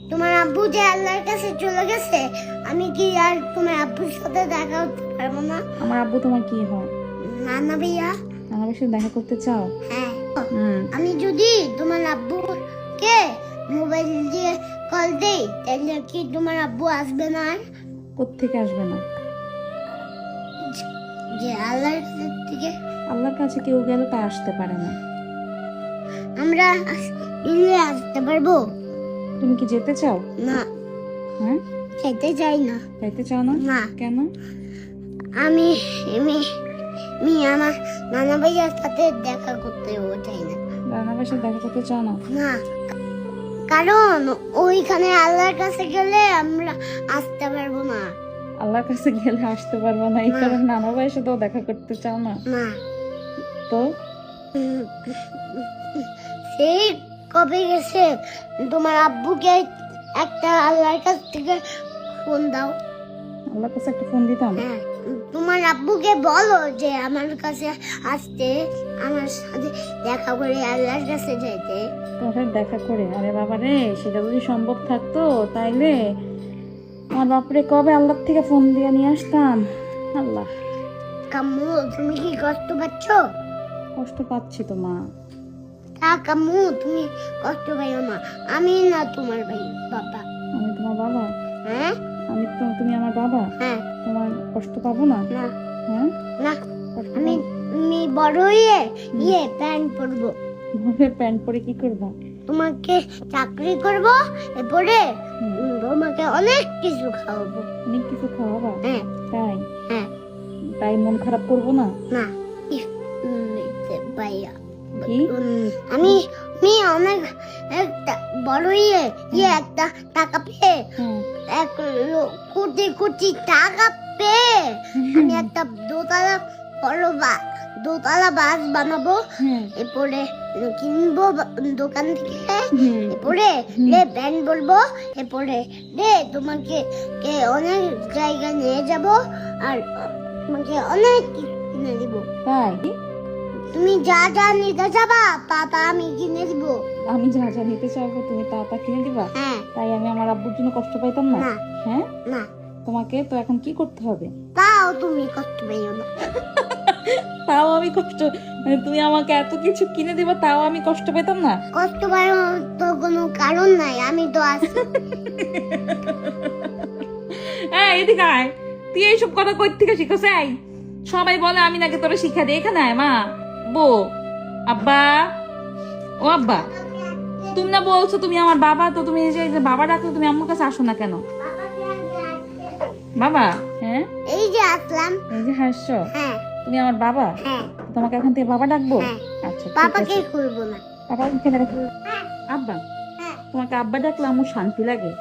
তোমার আব্বু যে আল্লাহর কাছে চলে গেছে, আমি কি আর তোমার আব্বুর সাথে দেখা করতে পারবো না? আমার আব্বু তোমার কি হয়? নানা ভাইয়া। আমার সাথে দেখা করতে চাও? হ্যাঁ। আমি যদি তোমার আব্বুকে মোবাইল দিয়ে কল দেই, তাহলে কি তোমার আব্বু আসবে না? আর কোত্থেকে আসবে না? যে আল্লাহর কাছে থেকে। আল্লাহর কাছে কেউ গেলে তা আসতে পারে না। আমরা মিলে আসতে পারবো? তুমি কি যেতে চাও? না। হ্যাঁ, খেতে চাই না। যাইতে চাও না? না। কেন? আমি আমার নানা ভাইয়ার সাথে দেখা করতেও চাই না। রান্নার সাথে দেখা করতে চাও না? না, কারণ ওইখানে আল্লাহর কাছে গেলে আমরা আসতে পারবো না। আল্লাহর কাছে গেলে আসতে পারবো না, এই কারণে নানা ভাইয়ের সাথেও দেখা করতে চাও না? না। তো সেই কবে গেছে, তোমার আব্বুকে একটা আল্লাহর কাছ থেকে ফোন দাও। আল্লাহর কাছে একটা ফোন দিতাম। হ্যাঁ, তোমার আব্বুকে বলো যে আমার কাছে আসতে, আমার সাথে দেখা করে আল্লাহর কাছে যাইতে। তোমার দেখা করে? আরে বাবা রে, সেটা যদি সম্ভব থাকতো তাইলে আমার বাপরে কবে আল্লাহ থেকে ফোন দিয়ে নিয়ে আসতাম। আল্লাহ। কাম্মু, তুমি কি কষ্ট পাচ্ছ? কষ্ট পাচ্ছি তো মা। কাম্মু, তুমি কষ্ট পাইও না। আমি না তোমার ভাই বাবা। আমি তোমার বাবা? হ্যাঁ। তুমি আমার বাবা? হ্যাঁ। তোমার কষ্ট পাবো না? না। হ্যাঁ, না, কষ্ট আমি বড় হয়ে প্যান্ট পরবো। প্যান্ট পরে কি করবা? তোমাকে চাকরি করব, এরপরে তোমাকে অনেক কিছু খাওয়াবো। অনেক কিছু খাওয়াবা? হ্যাঁ। তাই? হ্যাঁ। তাই মন খারাপ করবো না? না। ভাইয়া, কি? আমি অনেক একটা বড় একটা টাকা পেয়ে, এক কোটি কোটি টাকা পেয়ে আমি একটা দোতলা বাস বানাবো। এরপরে কিনবো দোকান থেকে, এরপরে ব্যান্ড বলবো, এরপরে তোমাকে অনেক জায়গায় নিয়ে যাব, আর তোমাকে অনেক কিছু কিনে দিব। তাই? তুমি যা যা নিতে যাবা তা আমি কিনে দিব। আমি যা যা নিতে চাইবো তুমি তা কিনে দিবা? হ্যাঁ। তাই আমি আমার আব্বুর জন্য কষ্ট পাইতাম না? হ্যাঁ। না। তোমাকে তো এখন কি করতে হবে? তাও তুমি কষ্ট পাইও না। তাও আমি কষ্ট, মানে তুমি আমাকে এত কিছু কিনে দিবা তাও আমি কষ্ট পেতাম না? কষ্ট পাইও তো কোনো কারণ নাই, আমি তো আছি। এদিকে আয়, তুই এইসব কথা কই থেকে শিখছ? সবাই বলে আমি নাকি তোরা শিক্ষা দিই। এখানে আয় মা, বউ, আব্বা। ও আব্বা, তুমি না বলছো তুমি আমার বাবা, তো তুমি এই যে বাবা ডাকলে তুমি আমার কাছে আসো না কেন? বাবা? হ্যাঁ, এই যে আসলাম। এই যে হাসছো? হ্যাঁ। তুমি আমার বাবা? হ্যাঁ। তোমাকে এখন থেকে বাবা ডাকবো? হ্যাঁ। আচ্ছা, পাপাকে খুলবো না। আব্বা, তোমাকে আব্বা ডাকলে আমার শান্তি লাগে।